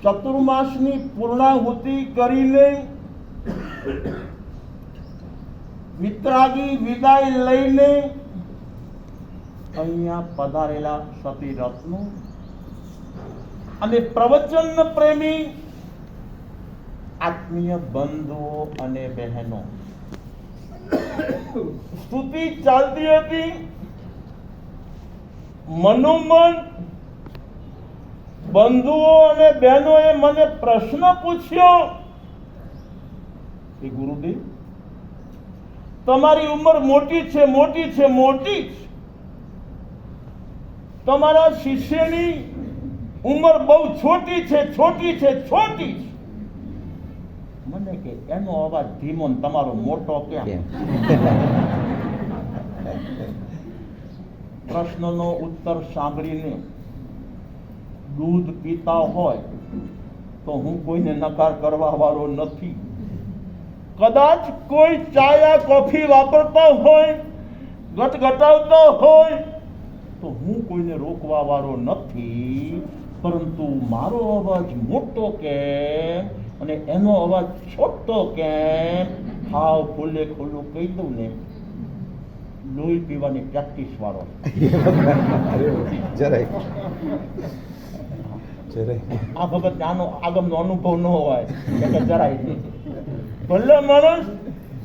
ચતુર્માસની પૂર્ણાહુતિ કરીને વિતરાગી વિદાય લઈને અહીંયા પધારેલા સતી રત્નો અને પ્રવચન પ્રેમી આત્મીય બંધુઓ અને બહેનો, સ્તુતિ ચાલતી હતી. મનોમન બંધુઓ અને બહેનોએ મને પ્રશ્ન પૂછ્યો કે ગુરુદેવ, તમારી ઉંમર મોટી છે, મોટી છે, મોટી છે. તમારા શિષ્યની ઉંમર બહુ છોટી છે, છોટી છે, છોટી છે. મને કે એનો અવાજ ધીમો ને તમારો મોટો કેમ? પ્રશ્નનો ઉત્તર સાંભળીને દૂધ પીતા હોય તો હું કોઈને નકાર કરવા વાળો નથી. કદાચ કોઈ ચા કોફી વાપરતા હોય, ગટગટાવતા હોય તો હું કોઈને રોકવા વાળો નથી. પરંતુ મારો અવાજ મોટો કેમ અને એનો અવાજ છોટો કેમ, હાવ ખુલ્લે ખુલ્લું કહી દઉં ને, લોહી પીવાની પ્રેક્ટિસ વાળો. આ ભગત આનો આગમનો અનુભવ ન હોય એટલે જરાય નહીં. ભલે માણસ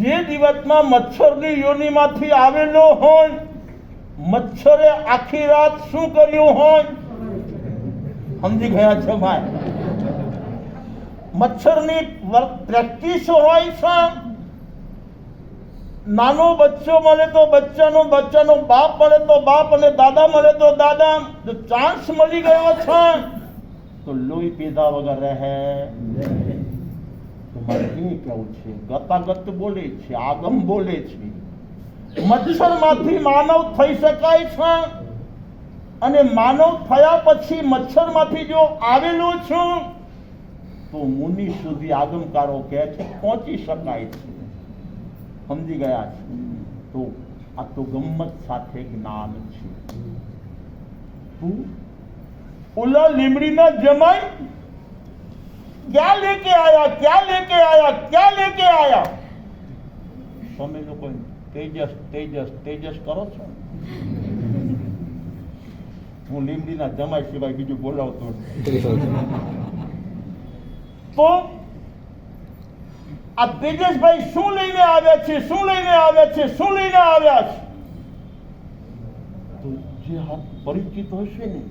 જે દિવસમાં મચ્છરની યોનિમાંથી આવેલો હોય, મચ્છરે આખી રાત શું કર્યું હોય સમજી ગયા છો ભાઈ? મચ્છરની પ્રેક્ટિસ હોય છે. નાનો બચ્ચો મળે તો બચ્ચાનો બાપ મળે તો બાપ, અને દાદા મળે તો દાદા. જો ચાન્સ મળી ગયો છે તો લોહી પીધા વગર રહે. મારે એ કેવું છે, ગતાગત બોલે છે, આગમ બોલે છે. મચ્છરમાંથી માનવ થઈ શકાય છે, અને માનવ થયા પછી મચ્છરમાંથી જો આવેલો છું તો મુનિ સુધી આગમકારો કહે છે પહોંચી શકાય છે. સમજી ગયા છે? તો આ તો ગમ્મત સાથે જ્ઞાન છે. તું ઓલા લીમડીના જમાઈ क्या लेके आया, क्या लेके आया, क्या लेके आया? તમે લોકો તેજસ તેજસ તેજસ કરો છો. હું લીમડીના જમાઈ સિવાય બીજું બોલાવતો તો આ તેજસભાઈ શું લઈને આવ્યા છે, શું લઈને આવ્યા છે, શું લઈને આવ્યા છે? તો જે હાથ પરિચિત હશે ને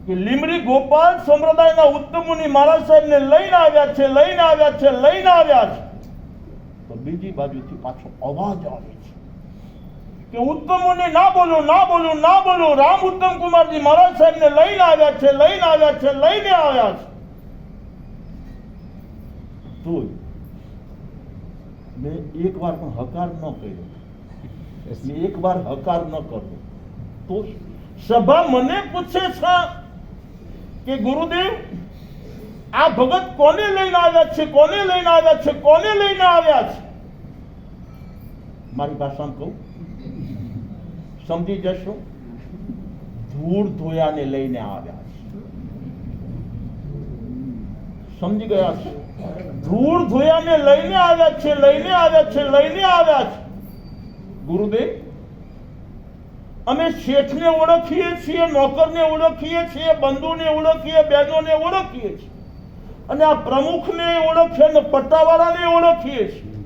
કે લીમડી ગોપાલ સંપ્રદાયના ઉત્તમ મુનિ મહારાજ સાહેબને લઈને આવ્યા છે, લઈને આવ્યા છે, લઈને આવ્યા છે. તો બીજી બાજુથી પાછો અવાજ આવે છે કે ઉત્તમ મુનિ ના બોલો, ના બોલો, ના બોલો, રામ ઉત્તમ કુમારજી મહારાજ સાહેબને લઈને આવ્યા છે, લઈને આવ્યા છે, લઈને આવ્યા છે. તો મેં એક વાર પણ હકાર ન કર્યો, મેં એક વાર હકાર ન કર્યો તો સભા મને પૂછે છે કે ગુરુદેવ, આ ભગત કોને લઈને આવ્યા છે, કોને લઈને આવ્યા છે, કોને લઈને આવ્યા છે? મારી ભાષામાં કહું, સમજી જશો, ધૂળ ધોયાને લઈને આવ્યા છે. સમજી ગયા છે? ધૂળ ધોયાને લઈને આવ્યા છે, લઈને આવ્યા છે, લઈને આવ્યા છે. ગુરુદેવ, અમે શેઠને ઓળખીએ છીએ, નોકરને ઓળખીએ છીએ, બંધુને ઓળખીએ, બહેનોને ઓળખીએ છીએ, અને આ પ્રમુખને ઓળખીએ અને પટ્ટાવાળાને ઓળખીએ છીએ.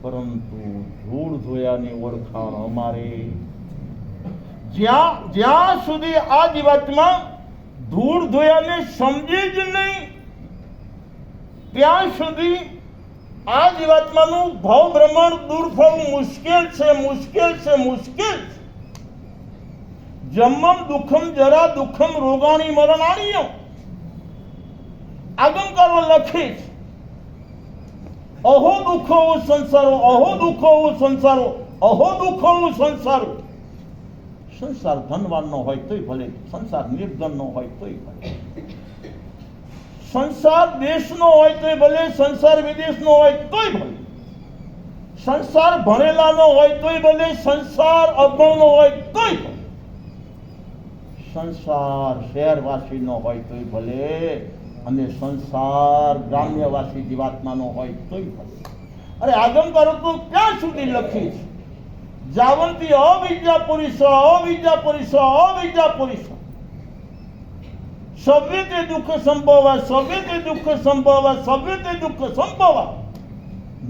પરંતુ ધૂળ ધોયાની ઓળખાણ અમારે જ્યાં સુધી આ જીવાતમાં ધૂળ ધોયાને સમજી જ નહીં, ત્યાં સુધી આ જીવાત્માનું ભાવ ભ્રમણ દૂર થવું મુશ્કેલ છે, મુશ્કેલ છે, મુશ્કેલ છે. જન્મમ દુઃખમ જરા દુઃખમ રોગાણી મરણાણીય આગમકારો લખે છે. અહો દુઃખો સંસારો, અહો દુઃખો સંસારો, અહો દુઃખો સંસારો. સંસાર ધનવાનનો હોય તોય ભલે, સંસાર નિર્ધનનો હોય તોય ભલે, સંસાર દેશનો હોય તોય ભલે, સંસાર વિદેશનો હોય તોય ભલે, સંસાર ભણેલાનો હોય તોય ભલે, સંસાર અભણનો હોય તોય ભલે. સંસાર શહેરવાસીનો હોય તોય ભલે, અને સંસાર ગ્રામ્યવાસી જીવાત્માનો હોય તોય ભલે. અરે આગમકારો તો ક્યાં સુધી લખી છે? જાવંતી અવિદ્યાપુરીષ અવિદ્યાપુરીષ અવિદ્યાપુરીષ સવ્યતે દુઃખ સંભવ સવ્યતે દુઃખ સંભવ સવ્યતે દુઃખ સંભવ.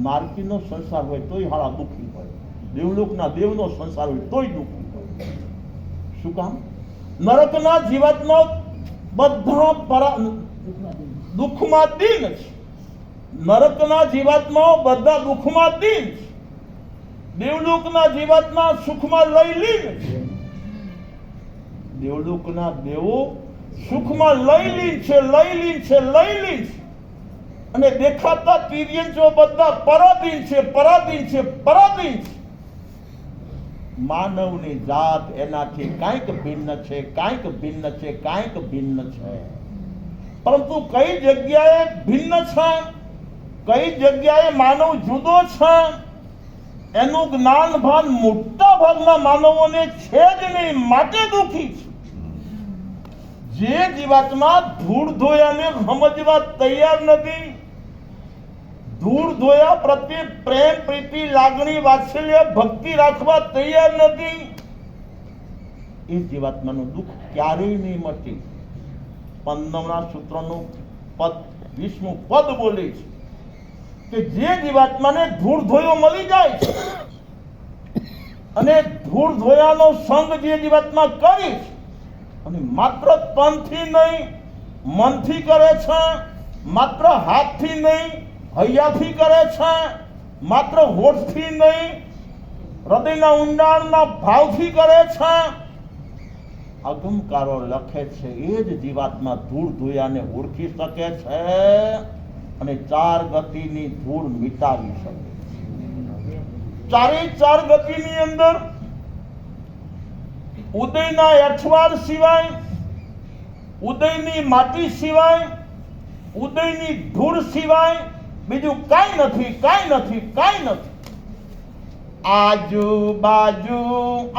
નારકીનો સંસાર હોય તોય હાળા દુઃખી હોય, દેવલોકના દેવનો સંસાર હોય તોય દુઃખી હોય. શું કામ? નરકના જીવાત્મા બધા દુઃખમાં દીન છે. નરકના જીવાત્માઓ બધા દુઃખમાં દીન છે. દેવલોકના જીવાત્મા સુખમાં લઈ લીન છે. દેવલોકના દેવો સુખમાં લઈ લીન છે, લઈ લીન છે, લઈ લીન છે. અને દેખાતા તિર્યંજો બધા પરાધીન છે, પરાધીન છે, પરાધીન છે. માનવની જાત એનાથી કાંઈક ભિન્ન છે, કાંઈક ભિન્ન છે, કાંઈક ભિન્ન છે. પરંતુ કઈ જગ્યાએ ભિન્ન છે, કઈ જગ્યાએ માનવ જુદો છે, એનું જ્ઞાન ભાન મોટા ભાગના માનવોને છે જ નહીં, માટે દુઃખી છે. જે જીવાત્મા ધૂળ ધોયાને સમજવા તૈયાર નથી, ધૂળ ધોયા પ્રત્યે પ્રેમ પ્રીતિ લાગણી વાત્સલ્ય ભક્તિ રાખવા તૈયાર નથી, એ જીવાત્માનું દુઃખ ક્યારેય નહીં મટે. 15મા સૂત્રનું પદ 20મું પદ બોલે છે કે જે જીવાત્માને ધૂળ ધોયો મળી જાય છે, અને ધૂળ ધોયાનો સંગ જે જીવાત્મા કરી છે, અને માત્ર તનથી નહીં મનથી કરે છે, માત્ર હાથથી નહીં હૈયાથી કરે છે, માત્ર હોઠથી નહીં હૃદયના ઊંડાણના ભાવથી કરે છે. આગમકારો લખે છે એ જ જીવાત્મા ધૂળ ધોયાને ઓળખી શકે છે અને ચાર ગતિની ધૂળ મિટાવી શકે. ચારે ચાર ગતિની અંદર ઉદયના અઠવાડ સિવાય, ઉદયની માટી સિવાય, ઉદયની ધૂળ સિવાય બીજું કાંઈ નથી, કાંઈ નથી, કાંઈ નથી. આજુબાજુ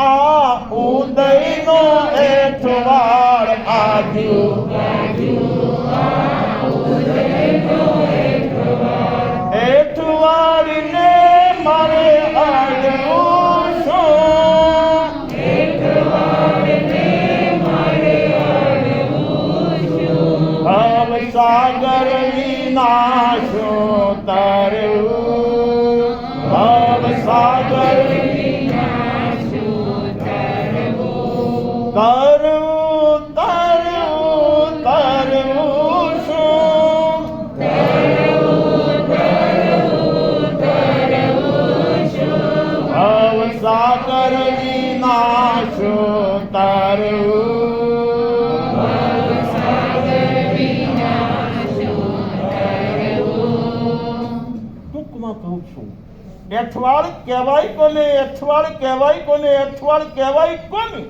આ ઉદયનો અઠવાડ, આજુબાજુ અઠવાડને મારે આડવું શું, ભવસાગર વિનાશું તરવું, ભવસાગર વિનાશું તરવું, તરવું તરવું તરવું શું, ભવસાગર વિનાશું તરવું. કહું છું, અઠવાડ કહેવાય કોને, અઠવાડ કહેવાય કોને, અઠવાડ કહેવાય કોને?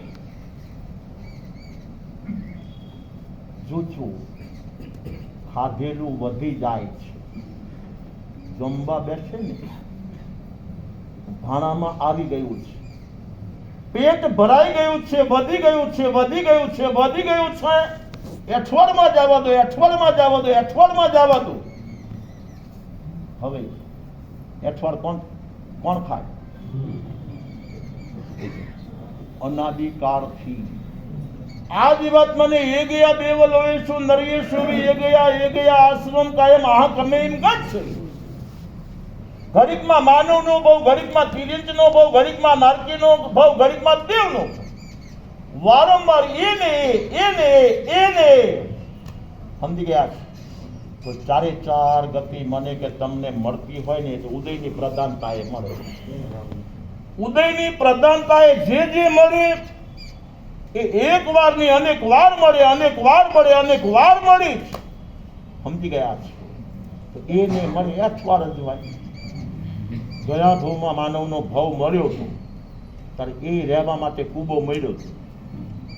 જોજો ખાધેલું વધી જાય છે, જમવા બેસે ને ભાણામાં આવી ગયું છે, પેટ ભરાઈ ગયું છે, વધી ગયું છે, વધી ગયું છે, વધી ગયું છે. અઠવાડમાં જવા દો, અઠવાડમાં જવા દો, અઠવાડમાં જવા દો. હવે અઠવાડ કોણ કોણ ખાય? અનાદિકાળથી આ જીવાત્માને એ ગયા દેવલોએશુ નરેશુ એ ગયા આશ્રમ કાયમ આહ કમે એમ ગચ્છ. ઘડીકમાં માનવનો ભાવ, ઘડીકમાં તિર્યંચનો ભાવ, ઘડીકમાં નારકીનો ભાવ, ઘડીકમાં દેવનો. વારંવાર એને એને એને સમજી ગયા છે. તો ચારે ચાર ગતિ મને કે તમને મળતી હોય ને તો ઉદયની પ્રધાનતાએ મળે. ઉદયની પ્રધાનતાએ જે મળે એ એક વાર ની અનેક વાર મળે, અનેક વાર મળે, અનેક વાર મળી. સમજી ગયા છે. તો એને મને અઠવાડ જ હોય. ગયા ભાવમાં માનવનો ભાવ મળ્યો હતો ત્યારે એ રહેવા માટે કૂબો મળ્યો હતો,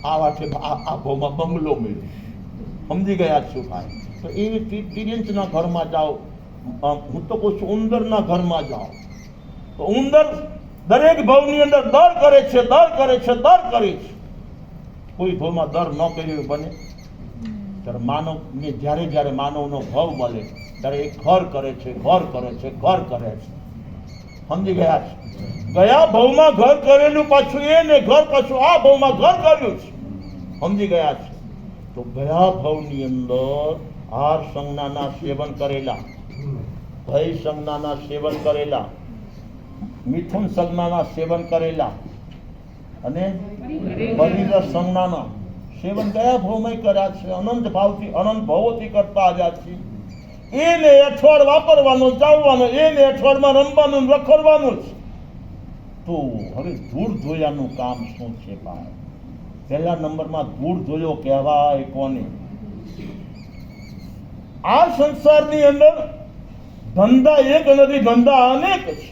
આ વાતે આ ભાવમાં બંગલો મળ્યો. સમજી ગયા શું ભાઈ? તો એ તિર્યંચના ઘરમાં જાઓ, હું તો કહું છું ઉંદરના ઘરમાં જાઓ, તો ઉંદર દરેક ભાવની અંદર દર કરે છે, દર કરે છે, દર કરે છે. કોઈ ભાવમાં દર ન કર્યો બને. ત્યારે માનવને જ્યારે માનવનો ભાવ બને ત્યારે એ ઘર કરે છે, ઘર કરે છે, ઘર કરે છે. સમજી ગયા છે? ગયા ભાવમાં ઘર કરેલું પાછું એ ને ઘર પાછું આ ભાવમાં ઘર કર્યું છે. સમજી ગયા છે? તો ગયા ભાવની અંદર હાર સંજ્ઞાના સેવન કરેલા, ભય સંજ્ઞાના સેવન કરેલા, મિથુન સંજ્ઞાના સેવન કરેલા અને બલિર સંજ્ઞાના સેવન ગયા ભાવમાં કર્યા છે. અનંત ભાવથી અનંત ભાવોથી કરતા આવ્યા છે. એને અઠવાડ વાપરવાનો, ચાવવાનો, એને અઠવાડમાં રમવાનું, રખડવાનું છે. તો હવે ધૂળ ધોયાનું કામ શું છે ભાઈ? પહેલા નંબરમાં ધૂળ ધોયો કહેવાય કોને? આ સંસારની અંદર ધંધા એક નથી, ધંધા અનેક છે.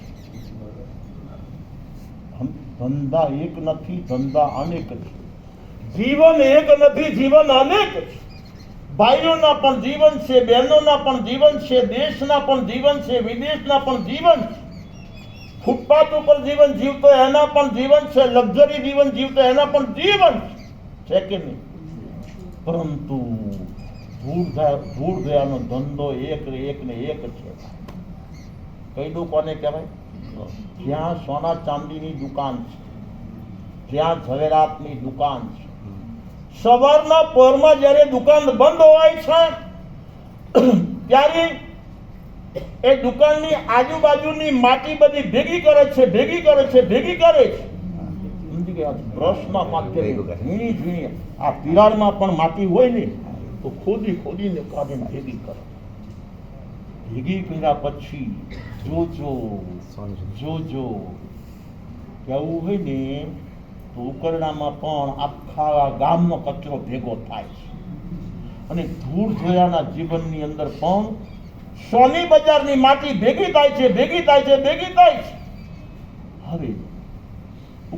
ધંધા એક નથી, ધંધા અનેક છે. જીવન એક નથી, જીવન અનેક છે. ભાઈઓના પણ જીવન છે, બહેનોના પણ જીવન છે, દેશના પણ જીવન છે, વિદેશના પણ જીવન છે. ફૂટપાથ ઉપર જીવન જીવતો એના પણ જીવન છે, લક્ઝરી જીવન જીવતો એના પણ જીવન છે કે નહીં? પરંતુ ધૂળ ધોયાનો ધંધો એક ને એક છે. કઈ દઉં કોને કહેવાય? જ્યાં સોના ચાંદીની દુકાન છે, જ્યાં ઝવેરાતની દુકાન છે, સવારના પરમાં જ્યારે દુકાન બંધ હોય છે ત્યારે એ દુકાનની આજુબાજુની માટી બધી ભેગી કરે છે. સમજી ગયા? બ્રશના માધ્યમથી ઝીણી આ તિરાડમાં પણ માટી હોય ને તો ખોદીને કાઢીને ભેગી કરે. ભેગી કર્યા પછી જોજો કેવું હોય ને તો ઉકરડામાં પણ આખા ગામનો કચરો ભેગો થાય છે. અને ધૂળ ધોયાના જીવનની અંદર પણ સોની બજારની માટી ભેગી થાય છે. હવે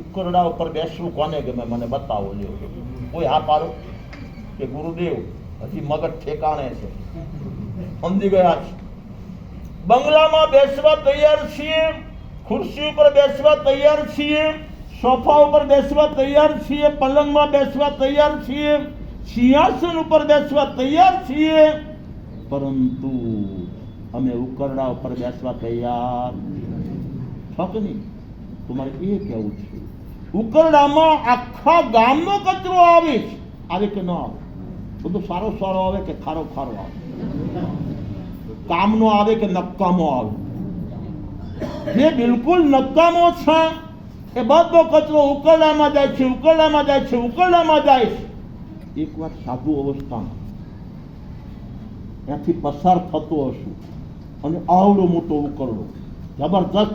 ઉકરડા ઉપર બેસવું કોને ગમે? મને બતાવો લ્યો. કોઈ હા પાડો કે ગુરુદેવ હજી મગજ ઠેકાણે છે. સમજી ગયા છે? બંગલામાં બેસવા તૈયાર છીએ, ખુરશી ઉપર બેસવા તૈયાર છીએ, સોફા ઉપર બેસવા તૈયાર છીએ, પલંગમાં બેસવા તૈયાર છીએ, સિંહાસન ઉપર બેસવા તૈયાર છીએ, પરંતુ અમે ઉકરડા ઉપર બેસવા તૈયાર છો કે નહીં? તમારે એ કહેવું છે. ઉકરડામાં આખા ગામનો કચરો આવે કે ન આવે? બધું સારો આવે કે ખારો આવે? કામનો આવે કે નકામો આવે? જે બિલકુલ નકામો છે એ બધો કચરો ઉકરડામાં જાય છે. એક વાર સાધુ અવસ્થામાં ત્યાંથી પસાર થતો હશું અને આવડો મોટો ઉકરડો, જબરજસ્ત